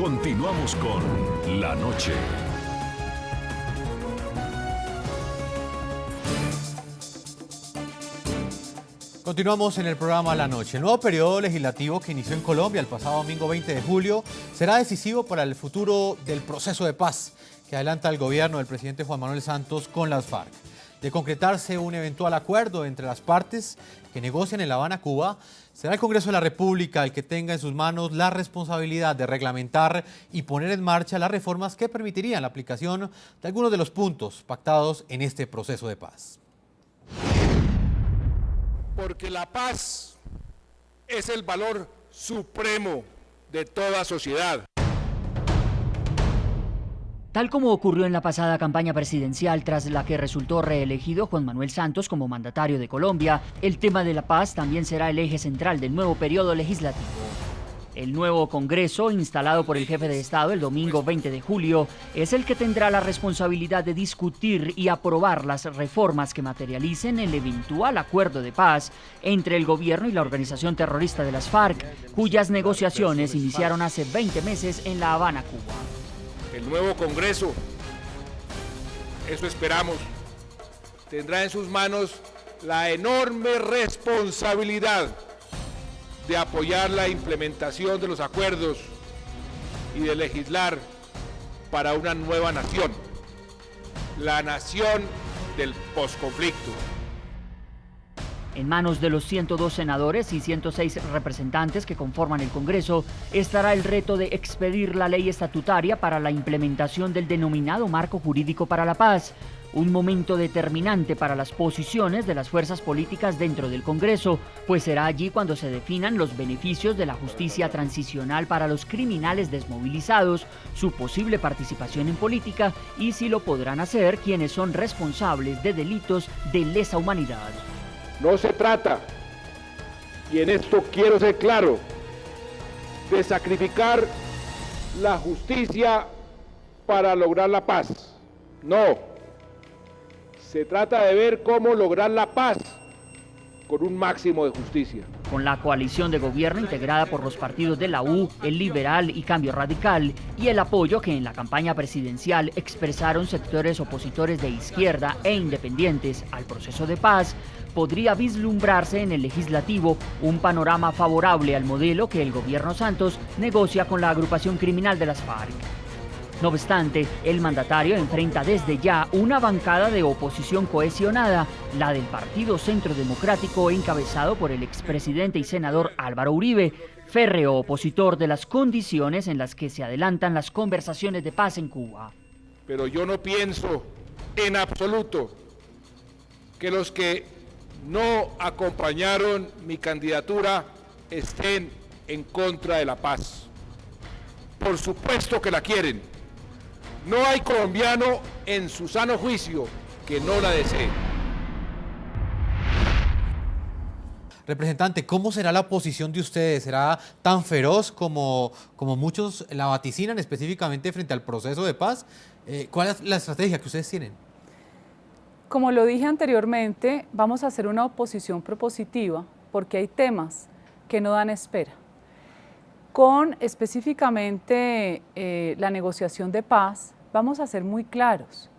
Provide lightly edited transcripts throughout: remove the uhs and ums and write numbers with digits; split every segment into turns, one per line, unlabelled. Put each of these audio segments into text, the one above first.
Continuamos con La Noche.
Continuamos en el programa La Noche. El nuevo periodo legislativo que inició en Colombia el pasado domingo 20 de julio será decisivo para el futuro del proceso de paz que adelanta el gobierno del presidente Juan Manuel Santos con las FARC. De concretarse un eventual acuerdo entre las partes que negocian en La Habana, Cuba, será el Congreso de la República el que tenga en sus manos la responsabilidad de reglamentar y poner en marcha las reformas que permitirían la aplicación de algunos de los puntos pactados en este proceso de paz.
Porque la paz es el valor supremo de toda sociedad.
Tal como ocurrió en la pasada campaña presidencial tras la que resultó reelegido Juan Manuel Santos como mandatario de Colombia, el tema de la paz también será el eje central del nuevo periodo legislativo. El nuevo Congreso, instalado por el jefe de Estado el domingo 20 de julio, es el que tendrá la responsabilidad de discutir y aprobar las reformas que materialicen el eventual acuerdo de paz entre el gobierno y la organización terrorista de las FARC, cuyas negociaciones iniciaron hace 20 meses en La Habana, Cuba.
El nuevo Congreso, eso esperamos, tendrá en sus manos la enorme responsabilidad de apoyar la implementación de los acuerdos y de legislar para una nueva nación, la nación del posconflicto.
En manos de los 102 senadores y 106 representantes que conforman el Congreso estará el reto de expedir la ley estatutaria para la implementación del denominado Marco Jurídico para la Paz, un momento determinante para las posiciones de las fuerzas políticas dentro del Congreso, pues será allí cuando se definan los beneficios de la justicia transicional para los criminales desmovilizados, su posible participación en política y si lo podrán hacer quienes son responsables de delitos de lesa humanidad.
No se trata, y en esto quiero ser claro, de sacrificar la justicia para lograr la paz. No. Se trata de ver cómo lograr la paz con un máximo de justicia.
Con la coalición de gobierno integrada por los partidos de la U, el Liberal y Cambio Radical, y el apoyo que en la campaña presidencial expresaron sectores opositores de izquierda e independientes al proceso de paz, podría vislumbrarse en el legislativo un panorama favorable al modelo que el gobierno Santos negocia con la agrupación criminal de las FARC. No obstante, el mandatario enfrenta desde ya una bancada de oposición cohesionada, la del Partido Centro Democrático encabezado por el expresidente y senador Álvaro Uribe, férreo opositor de las condiciones en las que se adelantan las conversaciones de paz en Cuba.
Pero yo no pienso en absoluto que los que no acompañaron mi candidatura estén en contra de la paz. Por supuesto que la quieren. No hay colombiano en su sano juicio que no la desee.
Representante, ¿cómo será la posición de ustedes? ¿Será tan feroz como muchos la vaticinan específicamente frente al proceso de paz? ¿Cuál es la estrategia que ustedes tienen?
Como lo dije anteriormente, vamos a hacer una oposición propositiva porque hay temas que no dan espera. Con específicamente la negociación de paz, vamos a ser muy claros,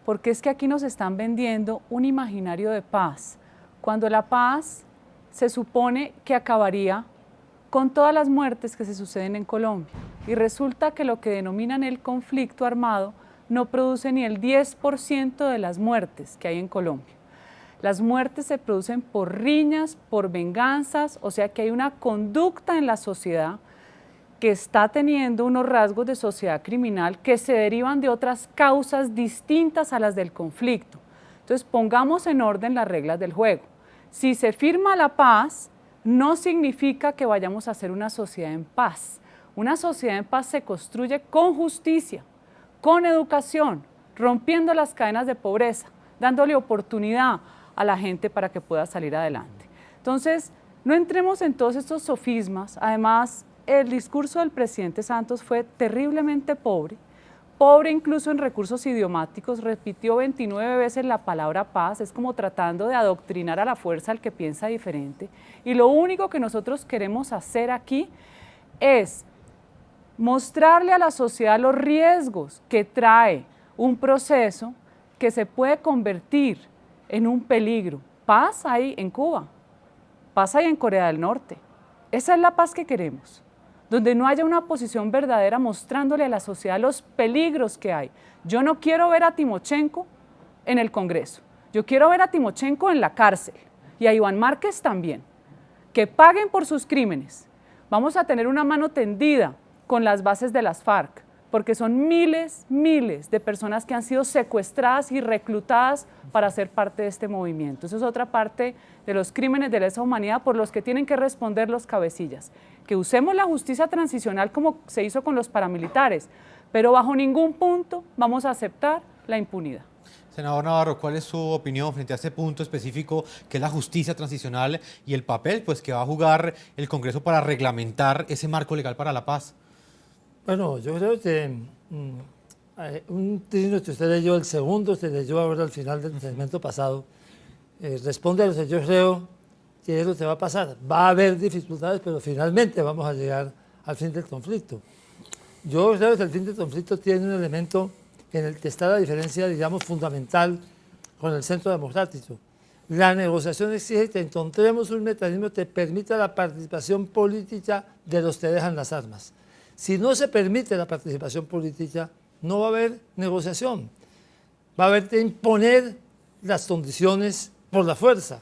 porque es que aquí nos están vendiendo un imaginario de paz, cuando la paz se supone que acabaría con todas las muertes que se suceden en Colombia. Y resulta que lo que denominan el conflicto armado no produce ni el 10% de las muertes que hay en Colombia. Las muertes se producen por riñas, por venganzas, o sea que hay una conducta en la sociedad que está teniendo unos rasgos de sociedad criminal que se derivan de otras causas distintas a las del conflicto. Entonces pongamos en orden las reglas del juego. Si se firma la paz, no significa que vayamos a hacer una sociedad en paz. Una sociedad en paz se construye con justicia, con educación, rompiendo las cadenas de pobreza, dándole oportunidad a la gente para que pueda salir adelante. Entonces, no entremos en todos estos sofismas. Además, el discurso del presidente Santos fue terriblemente pobre incluso en recursos idiomáticos, repitió 29 veces la palabra paz, es como tratando de adoctrinar a la fuerza al que piensa diferente. Y lo único que nosotros queremos hacer aquí es mostrarle a la sociedad los riesgos que trae un proceso que se puede convertir en un peligro. Paz hay en Cuba, paz hay en Corea del Norte. Esa es la paz que queremos, donde no haya una oposición verdadera mostrándole a la sociedad los peligros que hay. Yo no quiero ver a Timochenko en el Congreso, yo quiero ver a Timochenko en la cárcel y a Iván Márquez también, que paguen por sus crímenes. Vamos a tener una mano tendida con las bases de las FARC, porque son miles de personas que han sido secuestradas y reclutadas para ser parte de este movimiento. Eso es otra parte de los crímenes de lesa humanidad por los que tienen que responder los cabecillas. Que usemos la justicia transicional como se hizo con los paramilitares, pero bajo ningún punto vamos a aceptar la impunidad.
Senador Navarro, ¿cuál es su opinión frente a ese punto específico que es la justicia transicional y el papel pues, que va a jugar el Congreso para reglamentar ese marco legal para la paz?
Bueno, yo creo que un trino que usted leyó, el segundo se leyó ahora al final del segmento pasado, responde a lo que yo creo que es lo que va a pasar. Va a haber dificultades, pero finalmente vamos a llegar al fin del conflicto. Yo creo que el fin del conflicto tiene un elemento en el que está la diferencia, digamos, fundamental con el centro democrático. La negociación exige que encontremos un mecanismo que permita la participación política de los que dejan las armas. Si no se permite la participación política, no va a haber negociación. Va a haber que imponer las condiciones por la fuerza.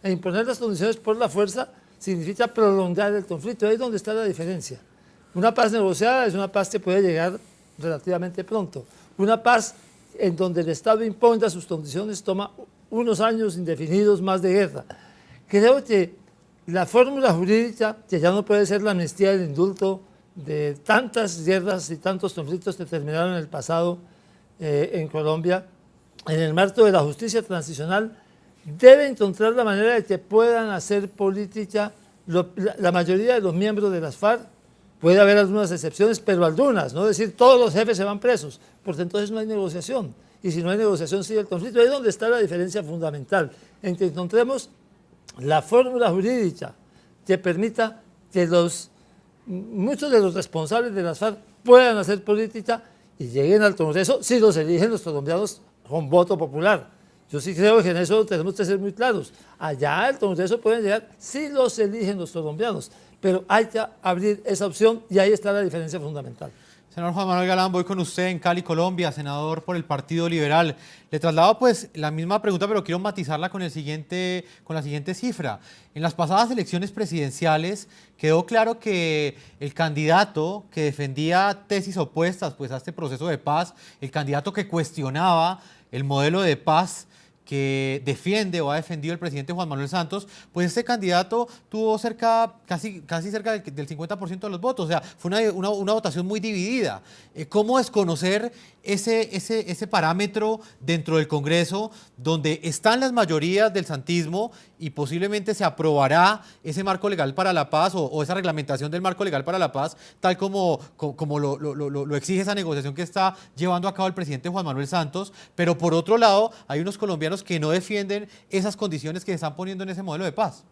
E imponer las condiciones por la fuerza significa prolongar el conflicto. Ahí es donde está la diferencia. Una paz negociada es una paz que puede llegar relativamente pronto. Una paz en donde el Estado imponga sus condiciones toma unos años indefinidos más de guerra. Creo que la fórmula jurídica, que ya no puede ser la amnistía y el indulto de tantas guerras y tantos conflictos que terminaron en el pasado en Colombia, en el marco de la justicia transicional, debe encontrar la manera de que puedan hacer política la mayoría de los miembros de las FARC. Puede haber algunas excepciones, pero algunas, no decir todos los jefes se van presos, porque entonces no hay negociación. Y si no hay negociación, sigue el conflicto. Ahí es donde está la diferencia fundamental, en que encontremos la fórmula jurídica que permita que muchos de los responsables de las FARC puedan hacer política y lleguen al Congreso si los eligen los colombianos con voto popular. Yo sí creo que en eso tenemos que ser muy claros. Allá al Congreso pueden llegar si los eligen los colombianos, pero hay que abrir esa opción y ahí está la diferencia fundamental.
Senador Juan Manuel Galán, voy con usted en Cali, Colombia, senador por el Partido Liberal. Le traslado pues la misma pregunta, pero quiero matizarla con la siguiente cifra. En las pasadas elecciones presidenciales quedó claro que el candidato que defendía tesis opuestas pues, a este proceso de paz, el candidato que cuestionaba el modelo de paz que defiende o ha defendido el presidente Juan Manuel Santos, pues este candidato tuvo casi cerca del 50% de los votos. O sea, fue una votación muy dividida. ¿Cómo desconocer ese parámetro dentro del Congreso donde están las mayorías del santismo y posiblemente se aprobará ese marco legal para la paz o esa reglamentación del marco legal para la paz, tal como lo exige esa negociación que está llevando a cabo el presidente Juan Manuel Santos? Pero por otro lado, hay unos colombianos que no defienden esas condiciones que se están poniendo en ese modelo de paz.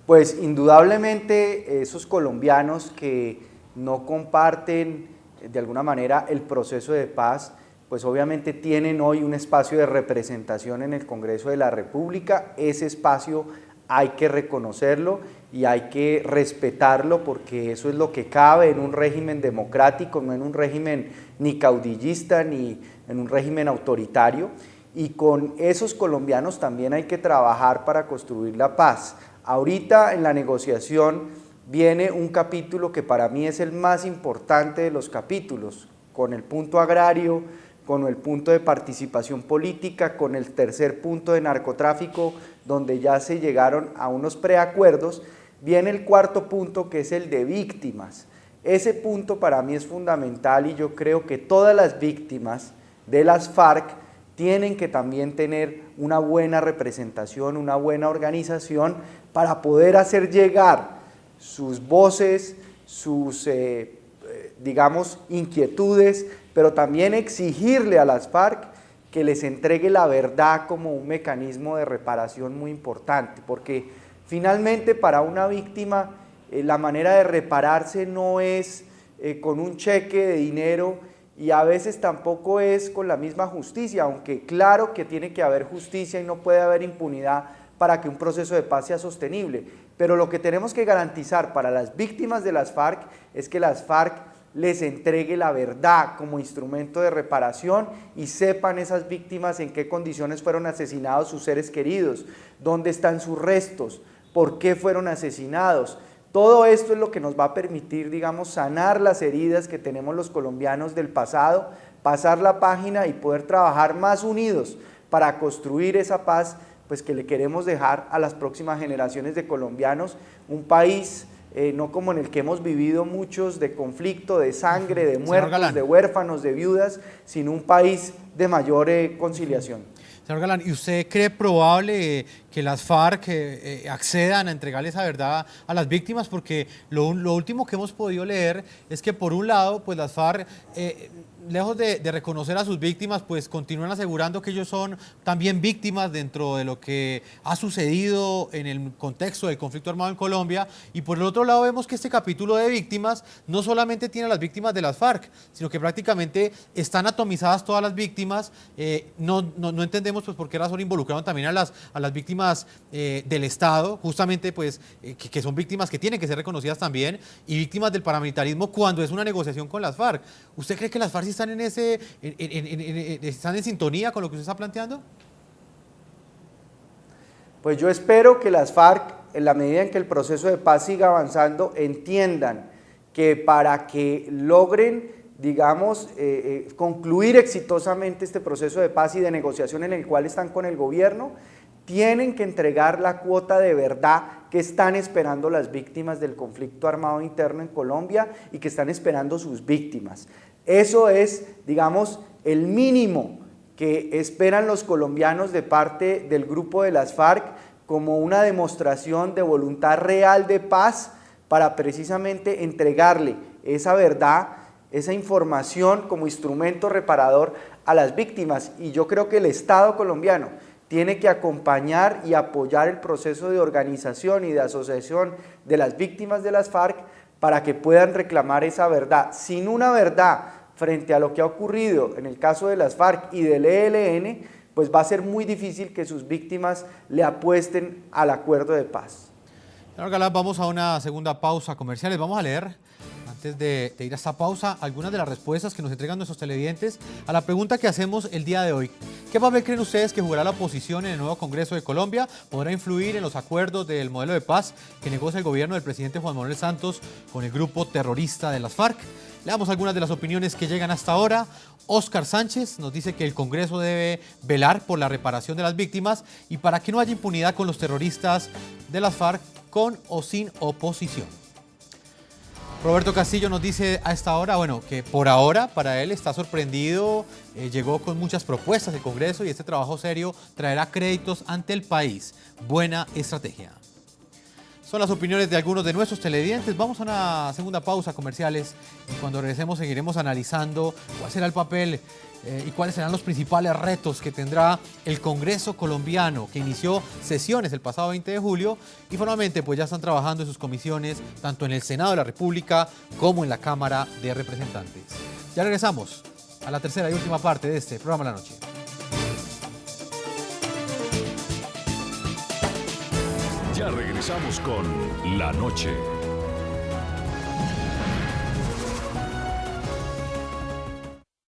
Pues indudablemente esos colombianos que no comparten de alguna manera el proceso de paz, pues obviamente tienen hoy un espacio de representación en el Congreso de la República. Ese espacio hay que reconocerlo y hay que respetarlo porque eso es lo que cabe en un régimen democrático, no en un régimen ni caudillista ni en un régimen autoritario. Y con esos colombianos también hay que trabajar para construir la paz. Ahorita en la negociación viene un capítulo que para mí es el más importante de los capítulos, con el punto agrario, con el punto de participación política, con el tercer punto de narcotráfico, donde ya se llegaron a unos preacuerdos. Viene el cuarto punto, que es el de víctimas. Ese punto para mí es fundamental y yo creo que todas las víctimas de las FARC tienen que también tener una buena representación, una buena organización para poder hacer llegar sus voces, sus, digamos, inquietudes, pero también exigirle a las FARC que les entregue la verdad como un mecanismo de reparación muy importante, porque finalmente para una víctima la manera de repararse no es con un cheque de dinero y a veces tampoco es con la misma justicia, aunque claro que tiene que haber justicia y no puede haber impunidad para que un proceso de paz sea sostenible. Pero lo que tenemos que garantizar para las víctimas de las FARC es que las FARC les entregue la verdad como instrumento de reparación y sepan esas víctimas en qué condiciones fueron asesinados sus seres queridos, dónde están sus restos, por qué fueron asesinados. Todo esto es lo que nos va a permitir, digamos, sanar las heridas que tenemos los colombianos del pasado, pasar la página y poder trabajar más unidos para construir esa paz pues, que le queremos dejar a las próximas generaciones de colombianos, un país no como en el que hemos vivido muchos, de conflicto, de sangre, de muertos, de huérfanos, de viudas, sino un país de mayor conciliación.
Señor Galán, ¿y usted cree probable que las FARC accedan a entregarle esa verdad a las víctimas? Porque lo último que hemos podido leer es que por un lado, pues las FARC, lejos de reconocer a sus víctimas, pues continúan asegurando que ellos son también víctimas dentro de lo que ha sucedido en el contexto del conflicto armado en Colombia, y por el otro lado vemos que este capítulo de víctimas no solamente tiene a las víctimas de las FARC, sino que prácticamente están atomizadas todas las víctimas. No entendemos pues por qué razón involucraron también a las víctimas del Estado, justamente pues que son víctimas que tienen que ser reconocidas también, y víctimas del paramilitarismo cuando es una negociación con las FARC. ¿Usted cree que las FARC están están en sintonía con lo que usted está planteando?
Pues yo espero que las FARC, en la medida en que el proceso de paz siga avanzando, entiendan que para que logren, digamos, concluir exitosamente este proceso de paz y de negociación en el cual están con el gobierno, tienen que entregar la cuota de verdad que están esperando las víctimas del conflicto armado interno en Colombia y que están esperando sus víctimas. Eso es, digamos, el mínimo que esperan los colombianos de parte del grupo de las FARC como una demostración de voluntad real de paz para precisamente entregarle esa verdad, esa información como instrumento reparador a las víctimas. Y yo creo que el Estado colombiano tiene que acompañar y apoyar el proceso de organización y de asociación de las víctimas de las FARC para que puedan reclamar esa verdad. Sin una verdad frente a lo que ha ocurrido en el caso de las FARC y del ELN, pues va a ser muy difícil que sus víctimas le apuesten al acuerdo de paz.
Señor Galán, vamos a una segunda pausa comerciales. Vamos a leer, antes de ir a esta pausa, algunas de las respuestas que nos entregan nuestros televidentes a la pregunta que hacemos el día de hoy. ¿Qué papel creen ustedes que jugará la oposición en el nuevo Congreso de Colombia? ¿Podrá influir en los acuerdos del modelo de paz que negocia el gobierno del presidente Juan Manuel Santos con el grupo terrorista de las FARC? Leamos algunas de las opiniones que llegan hasta ahora. Óscar Sánchez nos dice que el Congreso debe velar por la reparación de las víctimas y para que no haya impunidad con los terroristas de las FARC, con o sin oposición. Roberto Castillo nos dice a esta hora, bueno, que por ahora para él está sorprendido, llegó con muchas propuestas del Congreso y este trabajo serio traerá créditos ante el país. Buena estrategia. Son las opiniones de algunos de nuestros televidentes. Vamos a una segunda pausa comerciales y cuando regresemos seguiremos analizando cuál será el papel y cuáles serán los principales retos que tendrá el Congreso colombiano, que inició sesiones el pasado 20 de julio y formalmente pues ya están trabajando en sus comisiones tanto en el Senado de la República como en la Cámara de Representantes. Ya regresamos a la tercera y última parte de este programa La Noche.
Ya regresamos con La Noche.